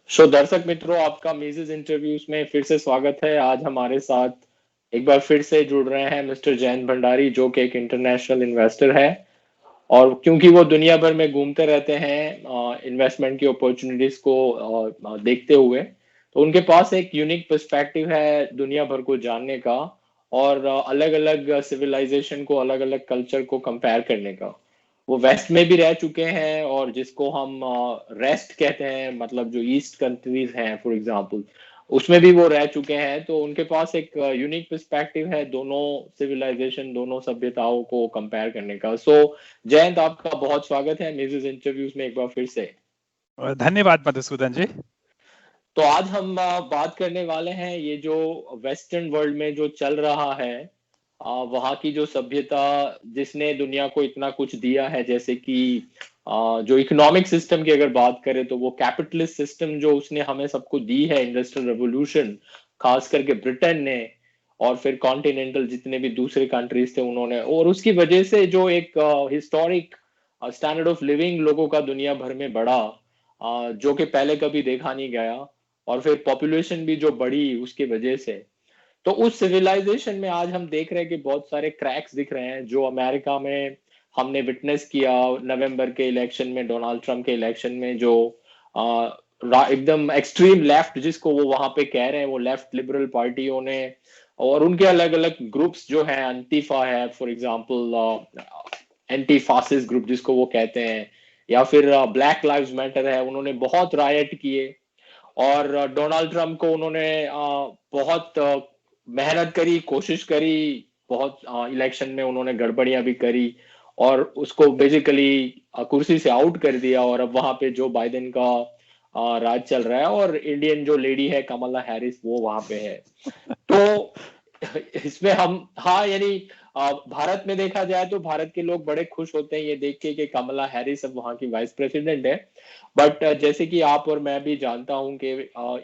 दर्शक मित्रों, आपका मिसेज इंटरव्यूज में फिर से स्वागत है। आज हमारे साथ एक बार फिर से जुड़ रहे हैं मिस्टर जयंत भंडारी, जो कि एक इंटरनेशनल इन्वेस्टर है। और क्योंकि वो दुनिया भर में घूमते रहते हैं इन्वेस्टमेंट की अपॉर्चुनिटीज को देखते हुए, तो उनके पास एक यूनिक पर्सपेक्टिव है दुनिया भर को जानने का, और अलग अलग सिविलाइजेशन को, अलग अलग कल्चर को कंपेयर करने का। वो वेस्ट में भी रह चुके हैं, और जिसको हम रेस्ट कहते हैं, मतलब जो ईस्ट कंट्रीज हैं फॉर एग्जांपल, उसमें भी वो रह चुके हैं। तो उनके पास एक यूनिक पर्सपेक्टिव है दोनों सिविलाइजेशन, दोनों सभ्यताओं को कंपेयर करने का। जयंत, आपका बहुत स्वागत है मिसेज इंटरव्यूज में एक बार फिर से। धन्यवाद मधुसूदन जी। तो आज हम बात करने वाले हैं ये जो वेस्टर्न वर्ल्ड में जो चल रहा है, वहाँ की जो सभ्यता, जिसने दुनिया को इतना कुछ दिया है, जैसे कि जो इकोनॉमिक सिस्टम की अगर बात करें तो वो कैपिटलिस्ट सिस्टम जो उसने हमें सबको दी है, इंडस्ट्रियल रेवोल्यूशन, खास करके ब्रिटेन ने, और फिर कॉन्टिनेंटल जितने भी दूसरे कंट्रीज थे उन्होंने, और उसकी वजह से जो एक हिस्टोरिक स्टैंडर्ड ऑफ लिविंग लोगों का दुनिया भर में बढ़ा, जो कि पहले कभी देखा नहीं गया। और फिर पॉपुलेशन भी जो बढ़ी उसकी वजह से। तो उस सिविलाइजेशन में आज हम देख रहे हैं कि बहुत सारे क्रैक्स दिख रहे हैं, जो अमेरिका में हमने विटनेस किया नवंबर के इलेक्शन में, डोनाल्ड ट्रंप के इलेक्शन में, जो एकदम एक्सट्रीम लेफ्ट जिसको वो वहां पे कह रहे हैं, वो लेफ्ट लिबरल पार्टियों ने और उनके अलग अलग ग्रुप्स जो हैं, अंतिफा है for example, anti fascist group जिसको वो कहते हैं, या फिर ब्लैक लाइव्स मैटर है, उन्होंने बहुत रायट किए। और डोनाल्ड ट्रंप को उन्होंने बहुत मेहनत करी, कोशिश करी, बहुत इलेक्शन में उन्होंने गड़बड़ियां भी करी, और उसको बेसिकली कुर्सी से आउट कर दिया। और अब वहां पे जो बाइडेन का राज चल रहा है, और इंडियन जो लेडी है कमला हैरिस, वो वहां पे है। तो इसमें हम, हाँ यानी भारत में देखा जाए तो भारत के लोग बड़े खुश होते हैं ये देख के कि कमला हैरिस अब वहां की वाइस प्रेसिडेंट है। बट जैसे कि आप और मैं भी जानता हूं कि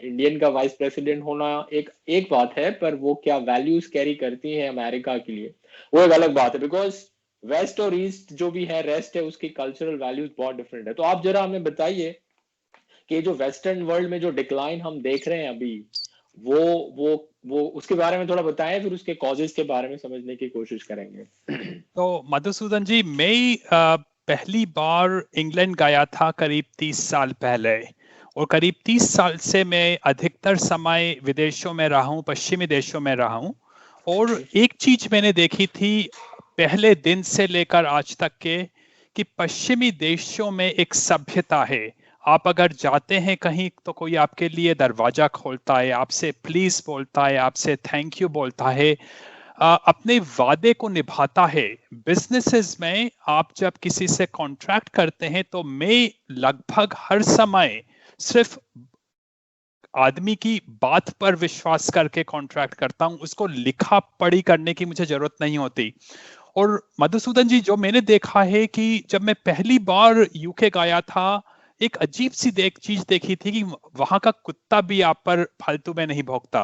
इंडियन का वाइस प्रेसिडेंट होना एक एक बात है, पर वो क्या वैल्यूज कैरी करती हैं अमेरिका के लिए, वो एक अलग बात है। बिकॉज वेस्ट और ईस्ट जो भी है, रेस्ट है, उसकी कल्चरल वैल्यूज बहुत डिफरेंट है। तो आप जरा हमें बताइए कि जो वेस्टर्न वर्ल्ड में जो डिक्लाइन हम देख रहे हैं अभी, वो वो वो उसके बारे में थोड़ा बताएं, फिर उसके कॉजेस के बारे में समझने की कोशिश करेंगे। तो मधुसूदन जी, मैं पहली बार इंग्लैंड गया था करीब 30 साल पहले, और करीब 30 साल से मैं अधिकतर समय विदेशों में रहा हूँ, पश्चिमी देशों में रहा हूँ। और एक चीज मैंने देखी थी पहले दिन से लेकर आज तक के, कि पश्चिमी देशों में एक सभ्यता है। आप अगर जाते हैं कहीं तो कोई आपके लिए दरवाजा खोलता है, आपसे प्लीज बोलता है, आपसे थैंक यू बोलता है, अपने वादे को निभाता है। बिजनेसेस में आप जब किसी से कॉन्ट्रैक्ट करते हैं तो मैं लगभग हर समय सिर्फ आदमी की बात पर विश्वास करके कॉन्ट्रैक्ट करता हूं, उसको लिखा पढ़ी करने की मुझे जरूरत नहीं होती। और मधुसूदन जी, जो मैंने देखा है कि जब मैं पहली बार यूके गया था, एक अजीब सी चीज देखी थी कि वहां का कुत्ता भी आप पर फालतू में नहीं भौंकता।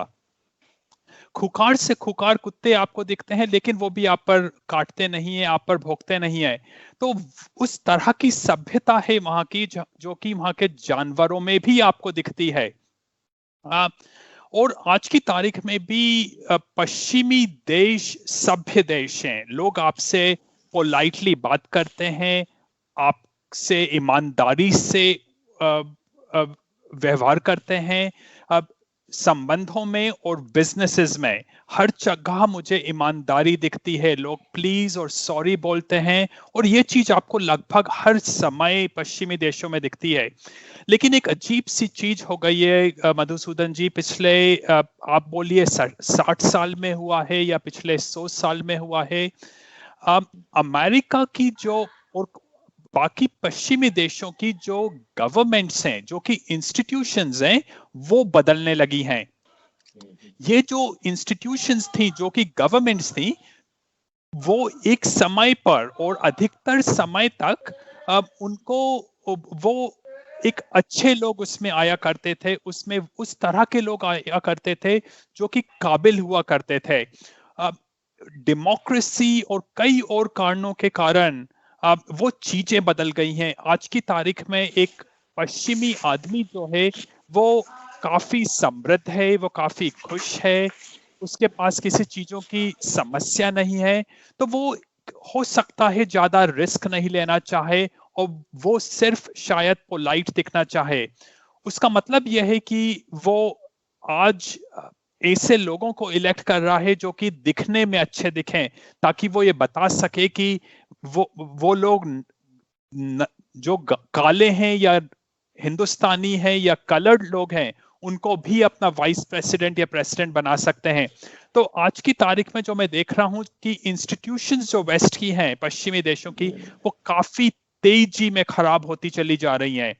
खुखार से खुखार कुत्ते आपको दिखते हैं, लेकिन वो भी आप पर काटते नहीं है, आप पर भौंकते नहीं है। तो उस तरह की सभ्यता है वहां की, जो कि वहां के जानवरों में भी आपको दिखती है। और आज की तारीख में भी पश्चिमी देश सभ्य देश हैं। लोग आपसे पोलाइटली बात करते हैं, आपसे ईमानदारी से व्यवहार करते हैं। अब संबंधों में और बिजनेसेस में हर जगह मुझे ईमानदारी दिखती है, लोग प्लीज और सॉरी बोलते हैं, और ये चीज आपको लगभग हर समय पश्चिमी देशों में दिखती है। लेकिन एक अजीब सी चीज हो गई है मधुसूदन जी, पिछले आप बोलिए 60 साल में हुआ है या पिछले 100 साल में हुआ है। अमेरिका की जो और बाकी पश्चिमी देशों की जो गवर्नमेंट्स हैं, जो कि इंस्टीट्यूशंस हैं, वो बदलने लगी हैं। ये जो इंस्टीट्यूशंस थी, जो कि गवर्नमेंट्स थी, वो एक समय पर और अधिकतर समय तक उनको वो एक अच्छे लोग उसमें आया करते थे, उसमें उस तरह के लोग आया करते थे जो कि काबिल हुआ करते थे। डेमोक्रेसी और कई और कारणों के कारण अब वो चीजें बदल गई हैं। आज की तारीख में एक पश्चिमी आदमी जो है वो काफी समृद्ध है, वो काफी खुश है, उसके पास किसी चीजों की समस्या नहीं है, तो वो हो सकता है ज्यादा रिस्क नहीं लेना चाहे और वो सिर्फ शायद पोलाइट दिखना चाहे। उसका मतलब यह है कि वो आज ऐसे लोगों को इलेक्ट कर रहा है जो कि दिखने में अच्छे दिखें, ताकि वो ये बता सके कि वो लोग जो काले हैं या हिंदुस्तानी हैं या कलर्ड लोग हैं, उनको भी अपना वाइस प्रेसिडेंट या प्रेसिडेंट बना सकते हैं। तो आज की तारीख में जो मैं देख रहा हूं कि इंस्टीट्यूशंस जो वेस्ट की हैं, पश्चिमी देशों की, वो काफी तेजी में खराब होती चली जा रही हैं।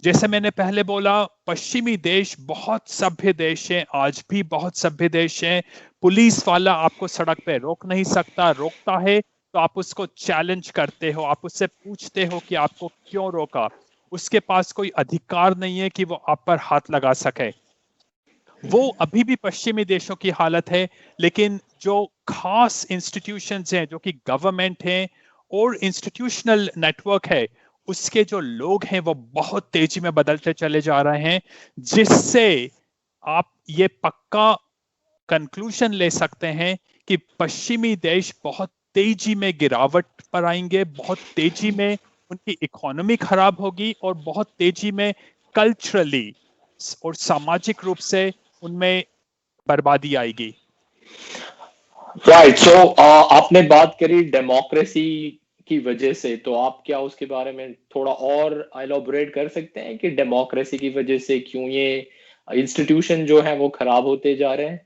जैसे मैंने पहले बोला, पश्चिमी देश बहुत सभ्य देश है, आज भी बहुत सभ्य देश है। पुलिस वाला आपको सड़क पे रोक नहीं सकता, रोकता है तो आप उसको चैलेंज करते हो, आप उससे पूछते हो कि आपको क्यों रोका। उसके पास कोई अधिकार नहीं है कि वो आप पर हाथ लगा सके। वो अभी भी पश्चिमी देशों की हालत है, लेकिन जो खास इंस्टीट्यूशंस हैं, जो कि गवर्नमेंट हैं और इंस्टीट्यूशनल नेटवर्क है, उसके जो लोग हैं वो बहुत तेजी में बदलते चले जा रहे हैं, जिससे आप ये पक्का कंक्लूजन ले सकते हैं कि पश्चिमी देश बहुत तेजी में गिरावट पर आएंगे, बहुत तेजी में उनकी इकोनॉमी खराब होगी और बहुत तेजी में कल्चरली और सामाजिक रूप से उनमें बर्बादी आएगी। राइट, सो आपने बात करी डेमोक्रेसी की वजह से, तो आप क्या उसके बारे में थोड़ा और एलोबरेट कर सकते हैं कि डेमोक्रेसी की वजह से क्यों ये इंस्टीट्यूशन जो है वो खराब होते जा रहे हैं?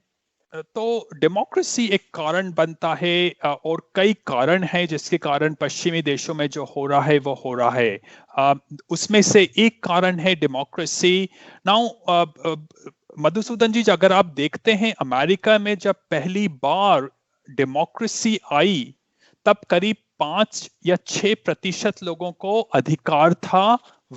तो डेमोक्रेसी एक कारण बनता है और कई कारण हैं जिसके कारण पश्चिमी देशों में जो हो रहा है वो हो रहा है। उसमें से एक कारण है डेमोक्रेसी। नाउ मधुसूदन जी, अगर आप देखते हैं अमेरिका में जब पहली बार डेमोक्रेसी आई, तब करीब 5 या 6% लोगों को अधिकार था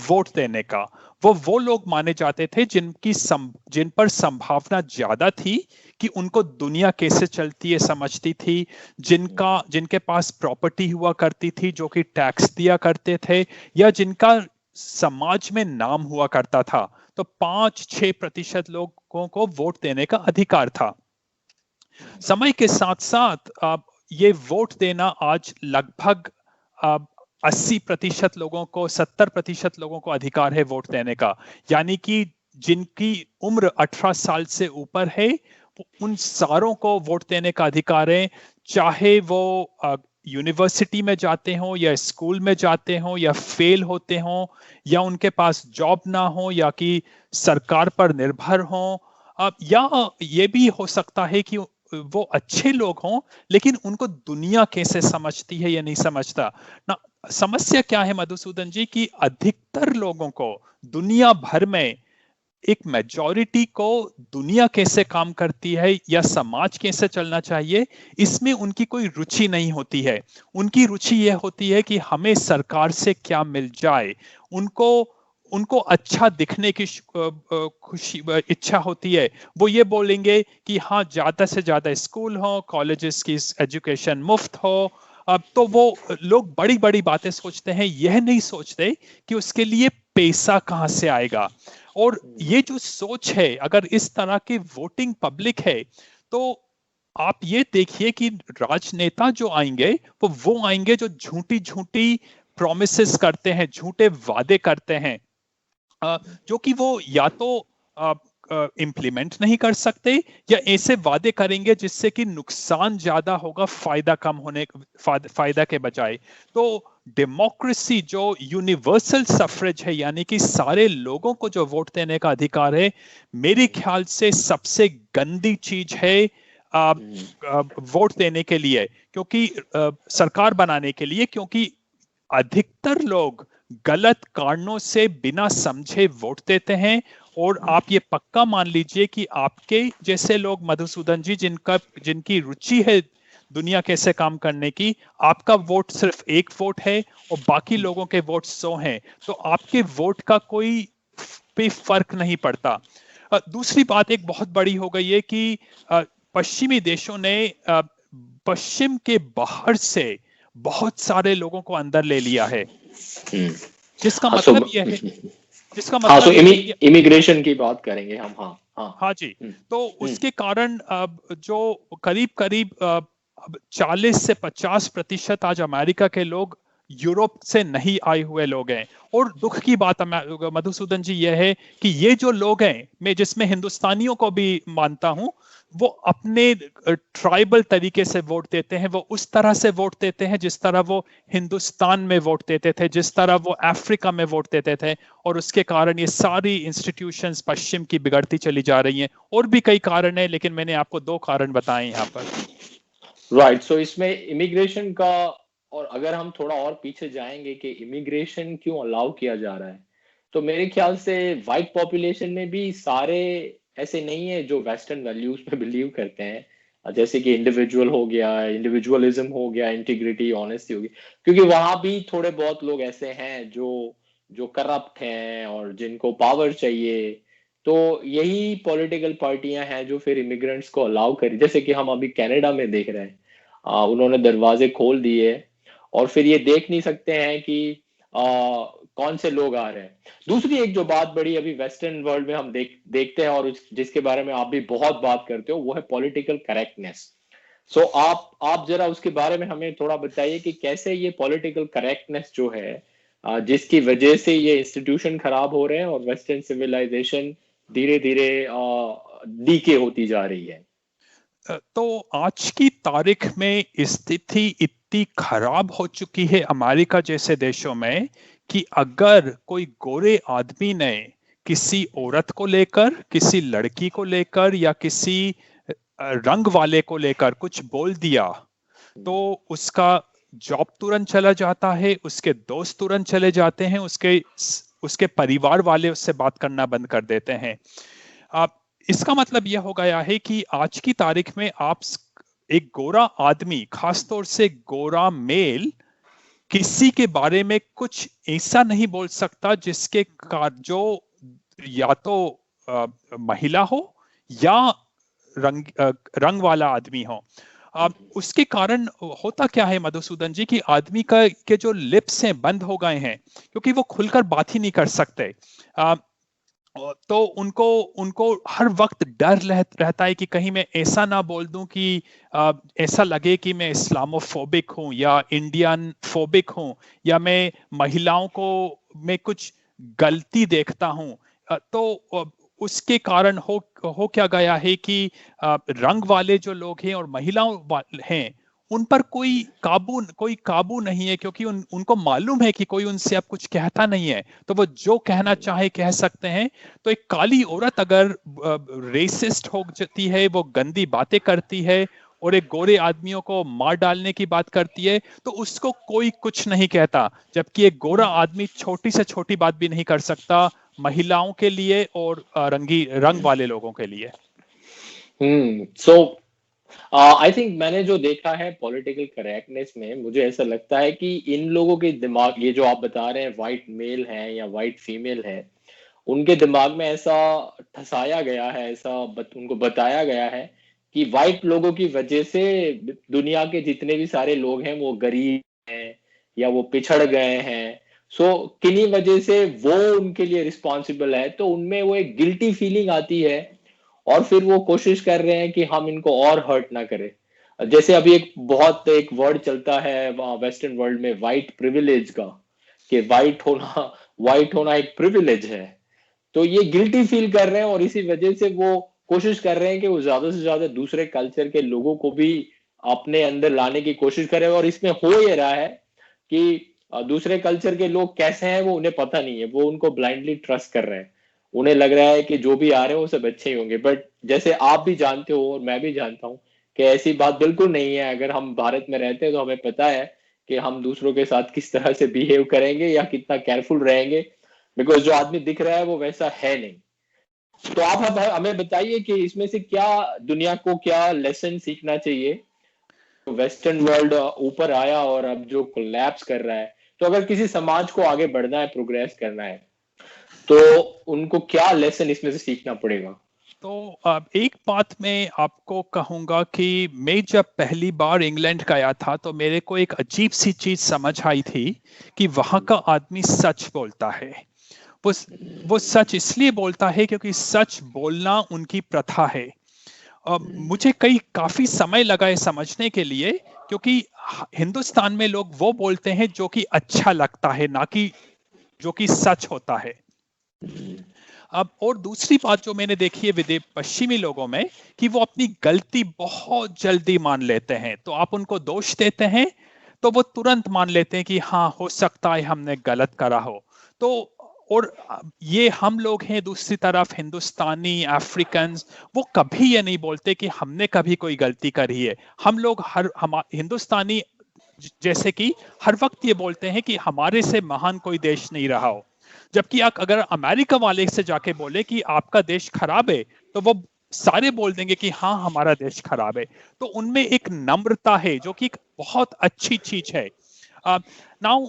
वोट देने का। वो लोग माने जाते थे जिन पर संभावना ज्यादा थी कि उनको दुनिया कैसे चलती है समझती थी, जिनके पास प्रॉपर्टी हुआ करती थी, जो कि टैक्स दिया करते थे, या जिनका समाज में नाम हुआ करता था। तो 5-6% लोगों को वोट देने का अधिकार था। समय के साथ साथ ये वोट देना आज लगभग 80% लोगों को, 70% लोगों को अधिकार है वोट देने का। यानी कि जिनकी उम्र 18 साल से ऊपर है, उन सारों को वोट देने का अधिकार है, चाहे वो यूनिवर्सिटी में जाते हो या स्कूल में जाते हो या फेल होते हो या उनके पास जॉब ना हो या कि सरकार पर निर्भर हो, या ये भी हो सकता है कि वो अच्छे लोग हों लेकिन उनको दुनिया कैसे समझती है या नहीं समझता ना। समस्या क्या है मधुसूदन जी कि अधिकतर लोगों को दुनिया भर में, एक मेजॉरिटी को दुनिया कैसे काम करती है या समाज कैसे चलना चाहिए, इसमें उनकी कोई रुचि नहीं होती है। उनकी रुचि यह होती है कि हमें सरकार से क्या मिल जाए। उनको उनको अच्छा दिखने की खुशी इच्छा होती है। वो ये बोलेंगे कि हाँ, ज्यादा से ज्यादा स्कूल हो, कॉलेजेस की एजुकेशन मुफ्त हो। अब तो वो लोग बड़ी बड़ी बातें सोचते हैं, यह नहीं सोचते कि उसके लिए पैसा कहां से आएगा। और ये जो सोच है, अगर इस तरह की वोटिंग पब्लिक है, तो आप ये देखिए कि राजनेता जो आएंगे वो आएंगे जो झूठी झूठी प्रॉमिसेस करते हैं, झूठे वादे करते हैं, जो कि वो या तो इम्प्लीमेंट नहीं कर सकते या ऐसे वादे करेंगे जिससे कि नुकसान ज्यादा होगा, फायदा कम होने, फायदा के बजाय। तो डेमोक्रेसी जो यूनिवर्सल सफरेज है, यानी कि सारे लोगों को जो वोट देने का अधिकार है, मेरे ख्याल से सबसे गंदी चीज है वोट देने के लिए, क्योंकि सरकार बनाने के लिए, क्योंकि अधिकतर लोग गलत कारणों से बिना समझे वोट देते हैं। और आप ये पक्का मान लीजिए कि आपके जैसे लोग मधुसूदन जी, जिनकी रुचि है दुनिया कैसे काम करने की, आपका वोट सिर्फ एक वोट है और बाकी लोगों के वोट 100 हैं, तो आपके वोट का कोई पे फर्क नहीं पड़ता। दूसरी बात एक बहुत बड़ी हो गई है कि पश्चिमी देशों ने पश्चिम के बाहर से बहुत सारे लोगों को अंदर ले लिया है, जिसका मतलब यह है जिसका हाँ, मतलब तो ये है कि इमिग्रेशन की बात करेंगे हम। हाँ, हाँ। हाँ जी, हम्म, तो हम्म, उसके कारण अब जो करीब करीब अब 40 से 50% आज अमेरिका के लोग यूरोप से नहीं आए हुए लोग हैं। और दुख की बात मधुसूदन जी यह है कि ये जो लोग हैं, मैं जिसमें हिंदुस्तानियों को भी मानता हूं, वो अपने ट्राइबल तरीके से वोट देते हैं। वो उस तरह से वोट देते हैं जिस तरह वो हिंदुस्तान में वोट देते थे, जिस तरह वो अफ्रीका में वोट देते थे। और उसके कारण ये सारी इंस्टीट्यूशंस पश्चिम की बिगड़ती चली जा रही हैं। और भी कई कारण हैं, लेकिन मैंने आपको 2 कारण बताए यहाँ पर। राइट। सो इसमें इमिग्रेशन का, और अगर हम थोड़ा और पीछे जाएंगे कि इमिग्रेशन क्यों अलाउ किया जा रहा है, तो मेरे ख्याल से वाइट पॉपुलेशन में भी सारे ऐसे नहीं है जो वेस्टर्न वैल्यूज पे बिलीव करते हैं, जैसे कि इंडिविजुअल हो गया, इंडिविजुअलिज्म हो गया, इंटीग्रिटी, ऑनेस्टी हो गई। क्योंकि वहां भी थोड़े बहुत लोग ऐसे हैं जो जो करप्ट हैं और जिनको पावर चाहिए। तो यही पॉलिटिकल पार्टियां हैं जो फिर इमिग्रेंट्स को अलाउ करी, जैसे कि हम अभी कनाडा में देख रहे हैं। उन्होंने दरवाजे खोल दिए और फिर ये देख नहीं सकते हैं कि कौन से लोग आ रहे हैं। दूसरी एक जो बात बड़ी अभी वेस्टर्न वर्ल्ड में हम देखते हैं, और जिसके बारे में आप भी बहुत बात करते हो, वो है पॉलिटिकल करेक्टनेस। सो आप जरा उसके बारे में हमें थोड़ा बताइए कि कैसे ये पॉलिटिकल करेक्टनेस जो है, जिसकी वजह से ये इंस्टीट्यूशन खराब हो रहे हैं और वेस्टर्न सिविलाइजेशन धीरे धीरे डीके होती जा रही है। तो आज की तारीख में स्थिति इतनी खराब हो चुकी है अमेरिका जैसे देशों में कि अगर कोई गोरे आदमी ने किसी औरत को लेकर, किसी लड़की को लेकर या किसी रंग वाले को लेकर कुछ बोल दिया, तो उसका जॉब तुरंत चला जाता है, उसके दोस्त तुरंत चले जाते हैं, उसके उसके परिवार वाले उससे बात करना बंद कर देते हैं। आप, इसका मतलब यह हो गया है कि आज की तारीख में आप एक गोरा आदमी, खासतौर से गोरा मेल, किसी के बारे में कुछ ऐसा नहीं बोल सकता जिसके जो या तो महिला हो या रंग वाला आदमी हो। उसके कारण होता क्या है मधुसूदन जी कि आदमी का के जो लिप्स हैं बंद हो गए हैं, क्योंकि वो खुलकर बात ही नहीं कर सकते। तो उनको उनको हर वक्त डर रहता है कि कहीं मैं ऐसा ना बोल दूं कि ऐसा लगे कि मैं इस्लामोफोबिक हूं या इंडियन फोबिक हूं, या मैं महिलाओं को मैं कुछ गलती देखता हूं। तो उसके कारण हो क्या गया है कि रंग वाले जो लोग हैं और महिलाओं हैं, उन पर कोई काबू नहीं है, क्योंकि उनको मालूम है कि कोई उनसे अब कुछ कहता नहीं है, तो वो जो कहना चाहे कह सकते हैं। तो एक काली औरत अगर रेसिस्ट हो जाती है, वो गंदी बातें करती है और एक गोरे आदमियों को मार डालने की बात करती है, तो उसको कोई कुछ नहीं कहता। जबकि एक गोरा आदमी छोटी से छोटी बात भी नहीं कर सकता महिलाओं के लिए और रंग वाले लोगों के लिए। सो आई थिंक मैंने जो देखा है पॉलिटिकल करेक्टनेस में, मुझे ऐसा लगता है कि इन लोगों के दिमाग, ये जो आप बता रहे हैं वाइट मेल हैं या वाइट फीमेल है, उनके दिमाग में ऐसा ठसाया गया है, उनको बताया गया है कि वाइट लोगों की वजह से दुनिया के जितने भी सारे लोग हैं वो गरीब हैं या वो पिछड़ गए हैं। सो किन्हीं वजह से वो उनके लिए रिस्पॉन्सिबल है, तो उनमें वो एक गिल्टी फीलिंग आती है और फिर वो कोशिश कर रहे हैं कि हम इनको और हर्ट ना करें। जैसे अभी एक वर्ड चलता है वेस्टर्न वर्ल्ड में, वाइट प्रिविलेज का, कि वाइट होना एक प्रिविलेज है। तो ये गिल्टी फील कर रहे हैं और इसी वजह से वो कोशिश कर रहे हैं कि वो ज्यादा से ज्यादा दूसरे कल्चर के लोगों को भी अपने अंदर लाने की कोशिश करें। और इसमें हो ये रहा है कि दूसरे कल्चर के लोग कैसे हैं वो उन्हें पता नहीं है, वो उनको ब्लाइंडली ट्रस्ट कर रहे हैं। उन्हें लग रहा है कि जो भी आ रहे हैं वो सब अच्छे ही होंगे, बट जैसे आप भी जानते हो और मैं भी जानता हूँ कि ऐसी बात बिल्कुल नहीं है। अगर हम भारत में रहते हैं तो हमें पता है कि हम दूसरों के साथ किस तरह से बिहेव करेंगे या कितना केयरफुल रहेंगे, बिकॉज जो आदमी दिख रहा है वो वैसा है नहीं। तो आप हमें बताइए कि इसमें से क्या दुनिया को क्या लेसन सीखना चाहिए। वेस्टर्न वर्ल्ड ऊपर आया और अब जो कोलैप्स कर रहा है, तो अगर किसी समाज को आगे बढ़ना है, प्रोग्रेस करना है, तो उनको क्या लेसन इसमें से सीखना पड़ेगा। तो अब एक बात मैं आपको कहूंगा कि मैं जब पहली बार इंग्लैंड गया था तो मेरे को एक अजीब सी चीज समझ आई थी कि वहां का आदमी सच बोलता है। वो वो सच इसलिए बोलता है क्योंकि सच बोलना उनकी प्रथा है। मुझे काफी समय लगा ये समझने के लिए, क्योंकि हिंदुस्तान में लोग वो बोलते हैं जो कि अच्छा लगता है, ना कि जो कि सच होता है। अब और दूसरी बात जो मैंने देखी है विदेश पश्चिमी लोगों में, कि वो अपनी गलती बहुत जल्दी मान लेते हैं। तो आप उनको दोष देते हैं तो वो तुरंत मान लेते हैं कि हाँ, हो सकता है हमने गलत करा हो। तो और ये हम लोग हैं दूसरी तरफ हिंदुस्तानी अफ्रीकन, वो कभी ये नहीं बोलते कि हमने कभी कोई गलती करी है। हम लोग हम हिंदुस्तानी जैसे कि हर वक्त ये बोलते हैं कि हमारे से महान कोई देश नहीं रहा हो। जबकि आप अगर अमेरिका वाले से जाके बोले कि आपका देश खराब है, तो वो सारे बोल देंगे कि हाँ, हमारा देश खराब है। तो उनमें एक नम्रता है जो कि एक बहुत अच्छी चीज है। नाउ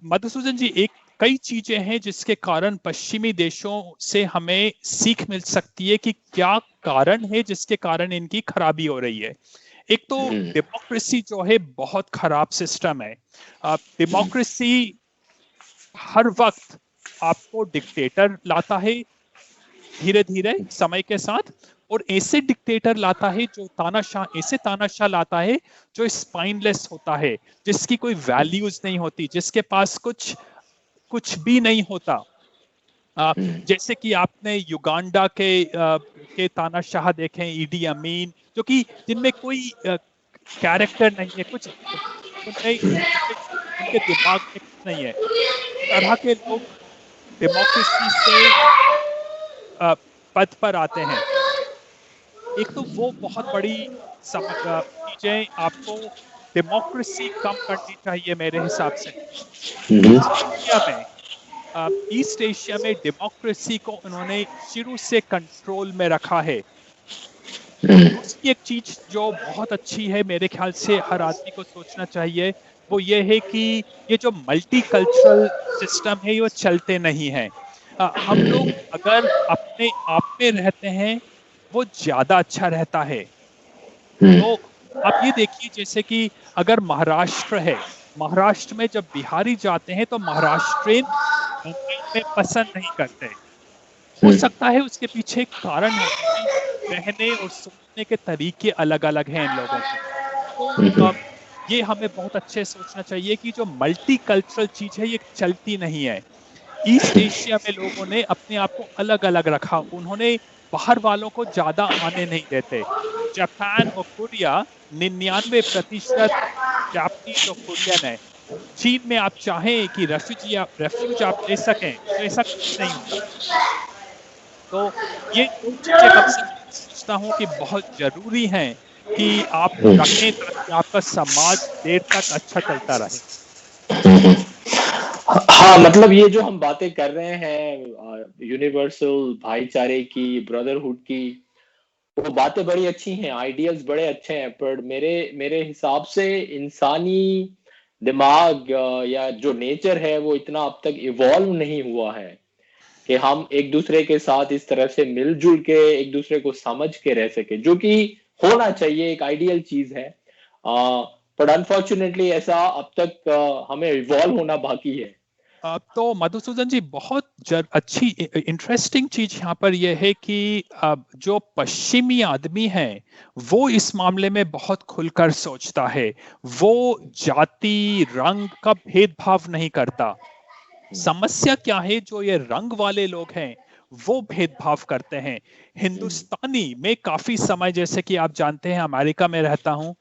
मधुसूदन जी, कई चीजें हैं जिसके कारण पश्चिमी देशों से हमें सीख मिल सकती है कि क्या कारण है जिसके कारण इनकी खराबी हो रही है। एक तो डेमोक्रेसी जो है बहुत खराब सिस्टम है। डेमोक्रेसी हर वक्त आपको डिक्टेटर लाता है धीरे धीरे समय के साथ, और ऐसे डिक्टेटर लाता है जो ऐसे तानाशाह लाता है जो स्पाइनलेस होता है, जिसकी कोई वैल्यूज नहीं होती, जिसके पास कुछ भी नहीं होता। जैसे कि आपने युगांडा के तानाशाह देखे, ईडी अमीन, जो कि जिनमें कोई कैरेक्टर नहीं है, कुछ उनके दिमाग में कुछ नहीं है। तरह के लोग डेमोक्रेसी से पद पर आते हैं। एक तो वो बहुत बड़ी चीजें आपको डेमोक्रेसी कम करनी चाहिए मेरे हिसाब से। ईस्ट एशिया में डेमोक्रेसी को उन्होंने शुरू से कंट्रोल में रखा है। दूसरी एक चीज जो बहुत अच्छी है मेरे ख्याल से हर आदमी को सोचना चाहिए, वो ये है कि ये जो मल्टीकल्चरल सिस्टम है ये चलते नहीं है। हम लोग अगर अपने आप में रहते हैं वो ज्यादा अच्छा रहता है। तो आप ये देखिए, जैसे कि अगर महाराष्ट्र है, महाराष्ट्र में जब बिहारी जाते हैं तो महाराष्ट्रियन मुंबई में पसंद नहीं करते। हो सकता है उसके पीछे एक कारण हो, क्योंकि रहने और सोचने के तरीके अलग अलग हैं इन लोगों के। तो ये हमें बहुत अच्छे सोचना चाहिए कि जो मल्टीकल्चरल चीज है ये चलती नहीं है। ईस्ट एशिया में लोगों ने अपने आप को अलग अलग रखा, उन्होंने बाहर वालों को ज्यादा आने नहीं देते। जापान और कोरिया 99% जापानीज और कोरियन है। चीन में आप चाहें कि रेफ्यूज आप ले सकें तो ऐसा कुछ नहीं होता। तो ये दो चीजें कम से कम सोचता हूँ कि बहुत जरूरी हैं कि आप रखें, ताकि आपका समाज देर तक अच्छा चलता रहे। हाँ, मतलब ये जो हम बातें कर रहे हैं यूनिवर्सल भाईचारे की, ब्रदरहुड की, वो बातें बड़ी अच्छी हैं, आइडियल्स बड़े अच्छे हैं, पर मेरे मेरे हिसाब से इंसानी दिमाग या जो नेचर है वो इतना अब तक इवॉल्व नहीं हुआ है कि हम एक दूसरे के साथ इस तरह से मिलजुल के एक दूसरे को समझ के रह सके, जो कि होना चाहिए, एक आइडियल चीज है। पर अनफॉर्चुनेटली ऐसा अब तक हमें इवॉल्व होना बाकी है। तो मधुसूदन जी, बहुत अच्छी इंटरेस्टिंग चीज यहाँ पर यह है कि जो पश्चिमी आदमी है वो इस मामले में बहुत खुलकर सोचता है। वो जाति रंग का भेदभाव नहीं करता। समस्या क्या है, जो ये रंग वाले लोग हैं वो भेदभाव करते हैं। हिंदुस्तानी में काफी समय, जैसे कि आप जानते हैं अमेरिका में रहता हूं,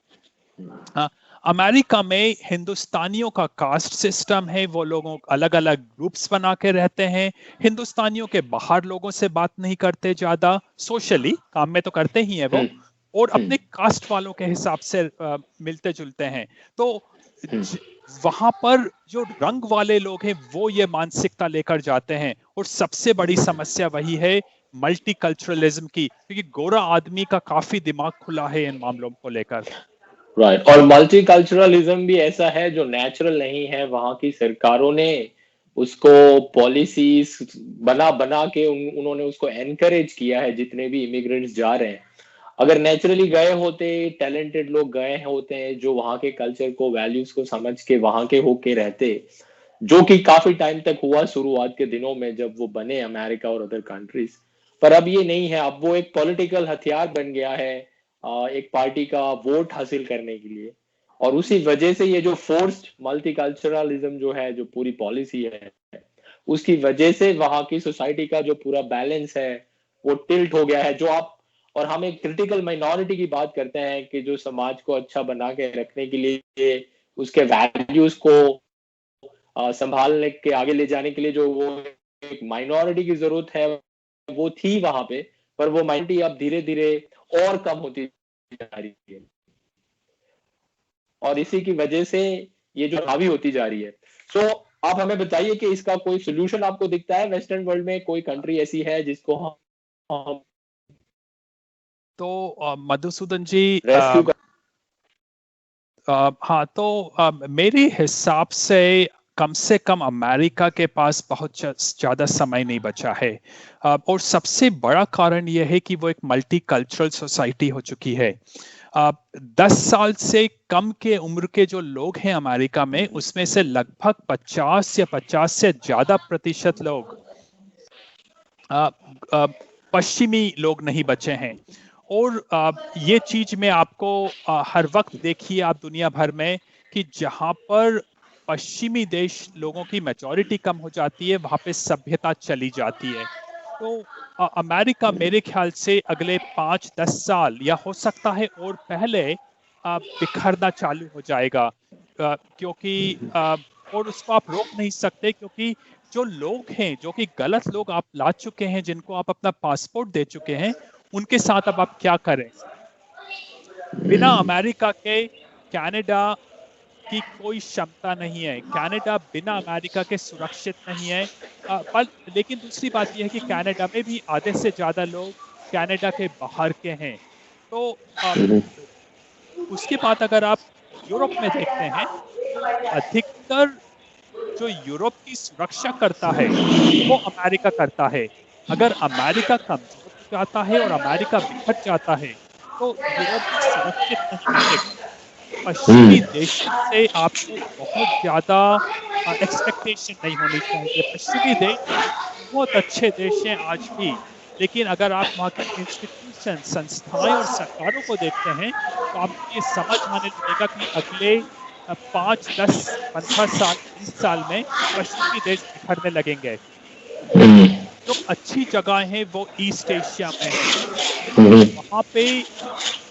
अमेरिका में हिंदुस्तानियों का कास्ट सिस्टम है, वो लोगों अलग अलग ग्रुप्स बना के रहते हैं। हिंदुस्तानियों के बाहर लोगों से बात नहीं करते, ज्यादा सोशली काम में तो करते ही हैं वो, और अपने कास्ट वालों के हिसाब से मिलते जुलते हैं। तो वहां पर जो रंग वाले लोग हैं वो ये मानसिकता लेकर जाते हैं, और सबसे बड़ी समस्या वही है मल्टीकल्चरलिज्म की, क्योंकि गोरा आदमी का काफी दिमाग खुला है इन मामलों को लेकर। राइट, और मल्टीकल्चरलिज्म भी ऐसा है जो नेचुरल नहीं है। वहां की सरकारों ने उसको पॉलिसीज बना बना के उन्होंने उसको एनकरेज किया है। जितने भी इमिग्रेंट्स जा रहे हैं, अगर नेचुरली गए होते, टैलेंटेड लोग गए होते हैं जो वहां के कल्चर को, वैल्यूज को समझ के वहां के होके रहते, जो कि काफी टाइम तक हुआ शुरुआत के दिनों में जब वो बने अमेरिका और अदर कंट्रीज। पर अब ये नहीं है, अब वो एक पॉलिटिकल हथियार बन गया है एक पार्टी का वोट हासिल करने के लिए। और उसी वजह से ये जो फोर्स्ड मल्टीकल्चरलिज्म जो है, जो पूरी पॉलिसी है, उसकी वजह से वहां की सोसाइटी का जो पूरा बैलेंस है वो टिल्ट हो गया है। जो आप और हम एक क्रिटिकल माइनॉरिटी की बात करते हैं कि जो समाज को अच्छा बना के रखने के लिए, उसके वैल्यूज को संभालने के आगे ले जाने के लिए जो वो एक माइनॉरिटी की जरूरत है वो थी वहां पे। पर वो माइनॉरिटी अब धीरे धीरे और कम होती जा रही है, और इसी की वजह से ये जो हावी होती जा रही है। सो आप हमें बताइए कि इसका कोई सोल्यूशन आपको दिखता है? वेस्टर्न वर्ल्ड में कोई कंट्री ऐसी है जिसको हम तो मधुसूदन जी, रेस्क्यू कर? हाँ, तो मेरे हिसाब से कम अमेरिका के पास बहुत ज़्यादा समय नहीं बचा है। और सबसे बड़ा कारण यह है कि वो एक मल्टीकल्चरल सोसाइटी हो चुकी है। 10 साल से कम के उम्र के जो लोग हैं अमेरिका में, उसमें से लगभग 50 या 50 से ज़्यादा प्रतिशत लोग पश्चिमी लोग नहीं बचे हैं। और ये चीज में आपको हर वक्त देखिए आप दुनिया भर में कि जहां पर पश्चिमी देश लोगों की मेजॉरिटी कम हो जाती है, वहां पे सभ्यता चली जाती है। तो अमेरिका मेरे ख्याल से अगले 5-10 साल या हो सकता है और पहले बिखरना चालू हो जाएगा। क्योंकि और उसको आप रोक नहीं सकते, क्योंकि जो लोग हैं, जो कि गलत लोग आप ला चुके हैं, जिनको आप अपना पासपोर्ट दे चुके हैं, उनके साथ अब आप क्या करें? बिना अमेरिका के कनाडा की कोई क्षमता नहीं है। कनाडा बिना अमेरिका के सुरक्षित नहीं है। पर लेकिन दूसरी बात यह है कि कनाडा में भी आधे से ज्यादा लोग कनाडा के बाहर के हैं। तो उसके बाद अगर आप यूरोप में देखते हैं, तो अधिकतर जो यूरोप की सुरक्षा करता है वो अमेरिका करता है। अगर अमेरिका कमजोर हो जाता है और अमेरिका बिखर जाता है, तो यूरोप भी सुरक्षित नहीं रहेगा। पश्चिमी देशों से आपको बहुत ज्यादा एक्सपेक्टेशन नहीं होनी चाहिए। पश्चिमी देश बहुत अच्छे देश हैं आज भी, लेकिन अगर आप वहाँ की इंस्टीट्यूशन, संस्थाएं और सरकारों को देखते हैं, तो आपको ये समझ आने लगेगा कि अगले 5, 10, 15 साल, 20 साल में पश्चिमी देश बिखरने लगेंगे। जो अच्छी जगह है वो ईस्ट एशिया में है। वहां पे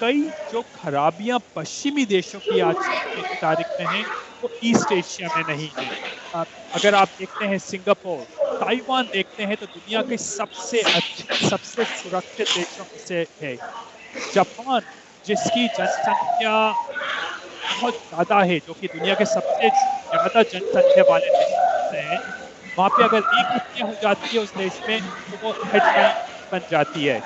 कई जो खराबियां पश्चिमी देशों की आज की तारीख में है, वो ईस्ट एशिया में नहीं है। अगर आप देखते हैं सिंगापुर, ताइवान देखते हैं, तो दुनिया के सबसे अच्छे, सबसे सुरक्षित देशों में से है। जापान, जिसकी जनसंख्या बहुत ज्यादा है, जो कि दुनिया के सबसे ज्यादा जनसंख्या वाले देशों में से है, वहां पे अगर एक हत्या हो जाती है उस देश में, तो वो हेडलाइन बन जाती है।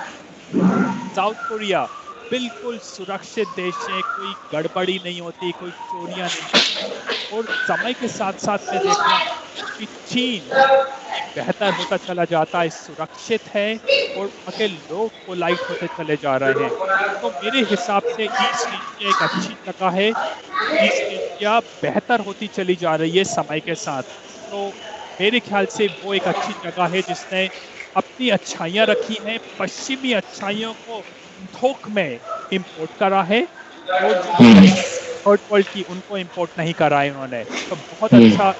साउथ कोरिया बिल्कुल सुरक्षित देश है, कोई गड़बड़ी नहीं होती, कोई चोरियां नहीं होती। और समय के साथ साथ मैं देख रहा हूँ कि चीन बेहतर होता चला जाता है, सुरक्षित है, और वहाँ के लोग पोलाइट होते चले जा रहे हैं। तो मेरे हिसाब से ईस्ट एशिया एक अच्छी जगह है, और ईस्ट एशिया बेहतर होती चली जा रही है समय के साथ। तो मेरे ख्याल से वो एक अच्छी जगह है जिसने अपनी अच्छाइयां रखी हैं, पश्चिमी अच्छाइयों को थोक में इंपोर्ट करा है, और जो थर्ड वर्ल्ड की उनको इंपोर्ट नहीं करा है उन्होंने। तो बहुत अच्छा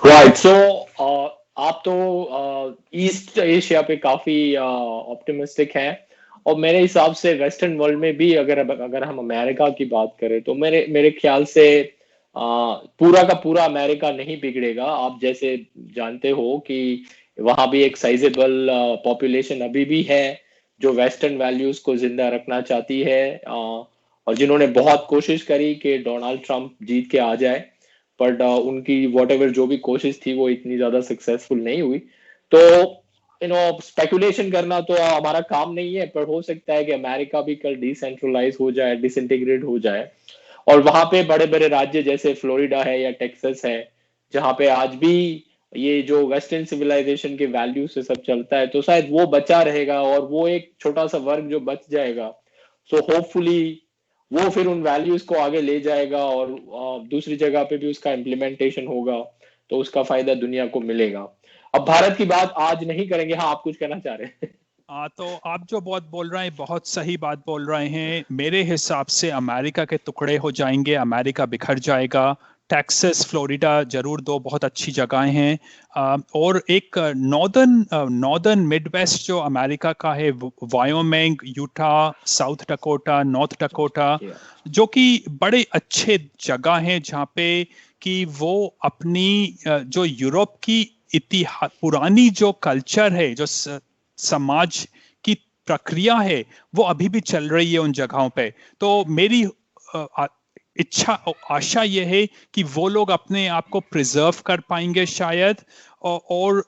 राइट। सो आप तो ईस्ट एशिया पे काफी ऑप्टिमिस्टिक हैं, और मेरे हिसाब से वेस्टर्न वर्ल्ड में भी अगर हम अमेरिका की बात करें तो मेरे मेरे ख्याल से पूरा का पूरा अमेरिका नहीं बिगड़ेगा। आप जैसे जानते हो कि वहां भी एक साइजेबल पॉपुलेशन अभी भी है जो वेस्टर्न वैल्यूज को जिंदा रखना चाहती है, और जिन्होंने बहुत कोशिश करी कि डोनाल्ड ट्रंप जीत के आ जाए, बट उनकी वॉट एवर जो भी कोशिश थी वो इतनी ज्यादा सक्सेसफुल नहीं हुई। तो स्पेकुलेशन करना तो हमारा काम नहीं है, पर हो सकता है कि अमेरिका भी कल डिसेंट्रलाइज हो जाए, डिसइंटीग्रेट हो जाए, और वहां पे बड़े बड़े राज्य जैसे फ्लोरिडा है या टेक्सास है, जहां पे आज भी ये जो वेस्टर्न सिविलाइजेशन के वैल्यू से सब चलता है, तो शायद वो बचा रहेगा, और वो एक छोटा सा वर्ग जो बच जाएगा, सो होपफुली वो फिर उन वैल्यूज को आगे ले जाएगा और दूसरी जगह पे भी उसका इम्प्लीमेंटेशन होगा, तो उसका फायदा दुनिया को मिलेगा। अब भारत की बात आज नहीं करेंगे। हाँ, आप कुछ कहना चाह रहे हैं? तो आप जो बहुत बोल रहे हैं बहुत सही बात बोल रहे हैं। मेरे हिसाब से अमेरिका के टुकड़े हो जाएंगे, अमेरिका बिखर जाएगा। टेक्सास, फ्लोरिडा जरूर दो बहुत अच्छी जगहें हैं। और एक नॉर्दर्न मिडवेस्ट जो अमेरिका का है, Wyoming, Utah, south Dakota, north Dakota, Yeah. जो कि बड़े अच्छे जगह हैं जहाँ पे कि वो अपनी जो यूरोप की इतिहास, पुरानी जो कल्चर है, जो समाज की प्रक्रिया है, वो अभी भी चल रही है उन जगहों पे। तो मेरी इच्छा, आशा ये है कि वो लोग अपने आप को प्रिजर्व कर पाएंगे शायद, और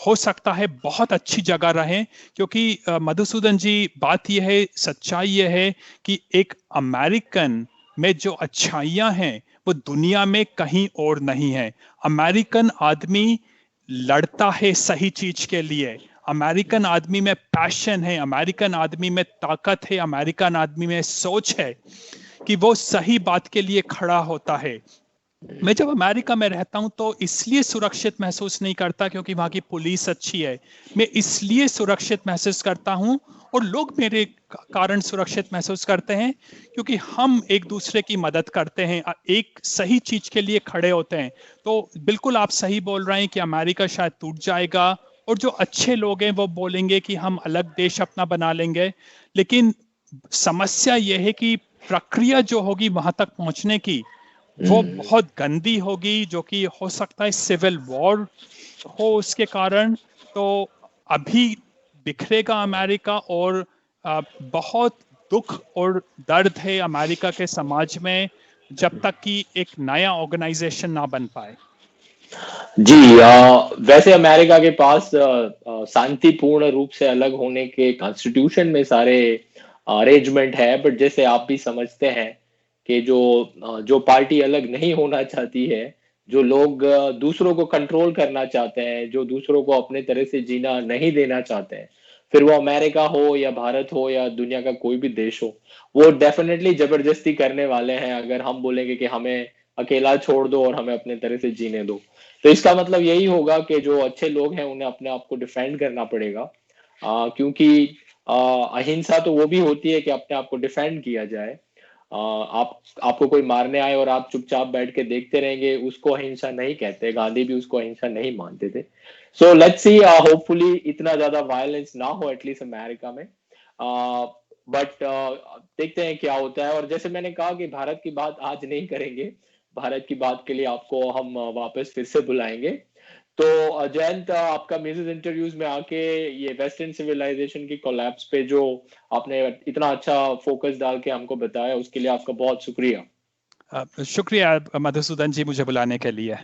हो सकता है बहुत अच्छी जगह रहे। क्योंकि मधुसूदन जी, बात यह है, सच्चाई यह है कि एक अमेरिकन में जो अच्छाइयां हैं वो दुनिया में कहीं और नहीं है। अमेरिकन आदमी लड़ता है सही चीज के लिए, अमेरिकन आदमी में पैशन है, अमेरिकन आदमी में ताकत है, अमेरिकन आदमी में सोच है कि वो सही बात के लिए खड़ा होता है। मैं जब अमेरिका में रहता हूं तो इसलिए सुरक्षित महसूस नहीं करता क्योंकि वहां की पुलिस अच्छी है। मैं इसलिए सुरक्षित महसूस करता हूं, और लोग मेरे कारण सुरक्षित महसूस करते हैं, क्योंकि हम एक दूसरे की मदद करते हैं, एक सही चीज के लिए खड़े होते हैं। तो बिल्कुल आप सही बोल रहे हैं कि अमेरिका शायद टूट जाएगा, और जो अच्छे लोग हैं वो बोलेंगे कि हम अलग देश अपना बना लेंगे। लेकिन समस्या यह है कि प्रक्रिया जो होगी वहां तक पहुंचने की, वो बहुत गंदी होगी, जो कि हो सकता है सिविल वॉर हो उसके कारण। तो अभी बिखरेगा अमेरिका, और बहुत दुख और दर्द है अमेरिका के समाज में, जब तक कि एक नया ऑर्गेनाइजेशन ना बन पाए। जी, वैसे अमेरिका के पास शांतिपूर्ण रूप से अलग होने के कॉन्स्टिट्यूशन में सारे अरेंजमेंट है, बट जैसे आप भी समझते हैं कि जो पार्टी अलग नहीं होना चाहती है, जो लोग दूसरों को कंट्रोल करना चाहते हैं, जो दूसरों को अपने तरह से जीना नहीं देना चाहते हैं, फिर वो अमेरिका हो या भारत हो या दुनिया का कोई भी देश हो, वो डेफिनेटली जबरदस्ती करने वाले हैं अगर हम बोलेंगे कि हमें अकेला छोड़ दो और हमें अपने तरह से जीने दो। तो इसका मतलब यही होगा कि जो अच्छे लोग हैं उन्हें अपने आप को डिफेंड करना पड़ेगा, क्योंकि अहिंसा तो वो भी होती है कि अपने आप को डिफेंड किया जाए। आपको कोई मारने आए और आप चुपचाप बैठ के देखते रहेंगे, उसको अहिंसा नहीं कहते। गांधी भी उसको अहिंसा नहीं मानते थे। सो लेट्स सी, होपफुली इतना ज्यादा वायलेंस ना हो एटलीस्ट अमेरिका में। बट देखते हैं क्या होता है। और जैसे मैंने कहा कि भारत की बात आज नहीं करेंगे, भारत की बात के लिए आपको हम वापस फिर से बुलाएंगे। तो जयंत, आपका मेजर इंटरव्यूज में आके ये वेस्टर्न सिविलाइजेशन की कोलैप्स पे जो आपने इतना अच्छा फोकस डाल के हमको बताया, उसके लिए आपका बहुत शुक्रिया। शुक्रिया मधुसूदन जी, मुझे बुलाने के लिए।